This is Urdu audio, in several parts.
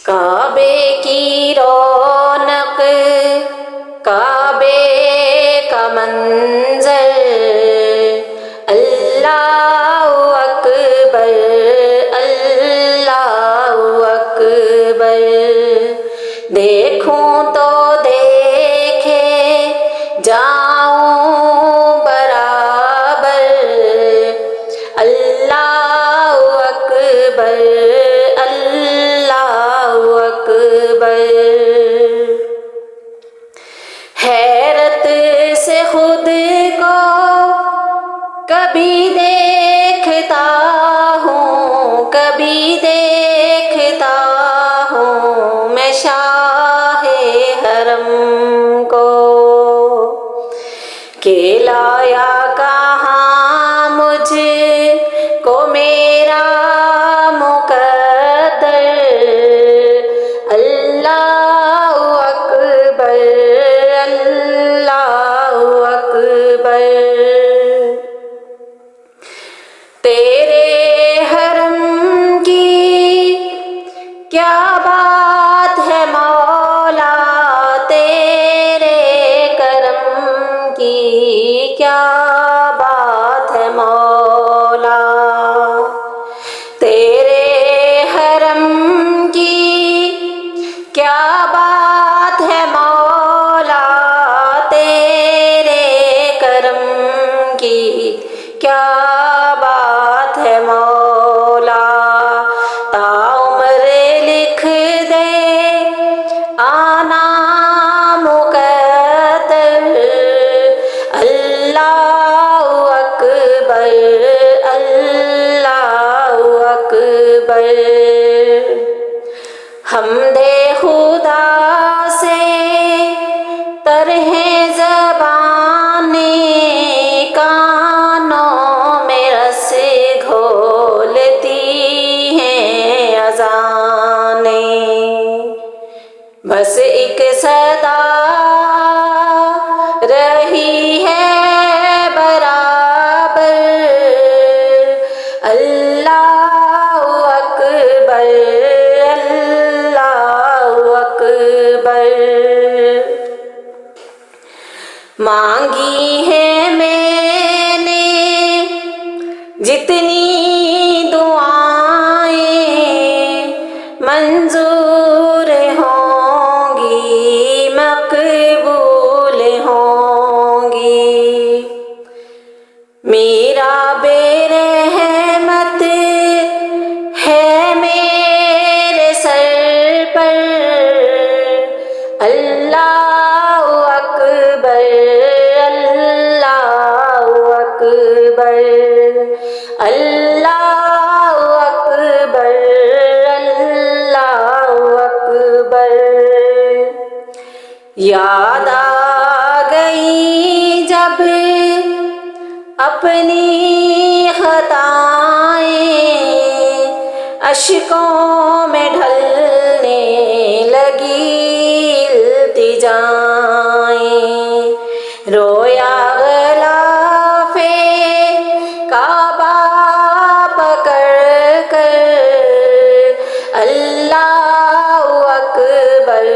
کعبے کی رونق، کعبے کا منظر، اللہ اکبر، اللہ اکبر۔ دیکھوں تو دیکھے جاؤں برابر، اللہ اکبر، اللہ اکبر۔ حیرت سے خود کو کبھی دیکھتا ہوں، کبھی دیکھتا ہوں میں شاہ حرم کو، کہ لایا کہاں مجھ کو میرا مقدر، اللہ اکبر، اللہ اکبر۔ تیرے حرم کی کیا بات ہے مولا، تیرے کرم کی کیا بات ہے مولا، تیرے حرم کی کیا بات ہے مولا، تیرے کرم کی کیا بات ہے مولا۔ تا عمر لکھ دے آنا مقدر، اللہ اکبر، اللہ اکبر۔ حمد خدا سے طرح زبانیں، کانوں میں رس گھولتی ہیں اذانیں، بس ایک صدا رہی ہے برابر، اللہ اکبر، اللہ اکبر۔ مانگی ہے میں نے جتنی دعائیں، منظور ہوں گی، مقبول ہوں گی۔ میرا بے رحمت ہے میرے سر پر، اللہ اکبر، اللہ اکبر، اللہ اکبر، اللہ اکبر۔ یاد آ گئی جب اپنی خطائیں، اشکوں میں ڈھلنے لگی التجائیں، رویا غلاف کعبہ پکڑ کر، اللہ اکبر،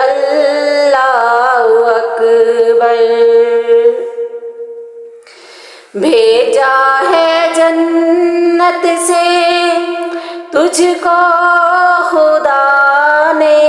اللہ اکبر۔ بھیجا ہے جنت سے تجھ کو خدا نے،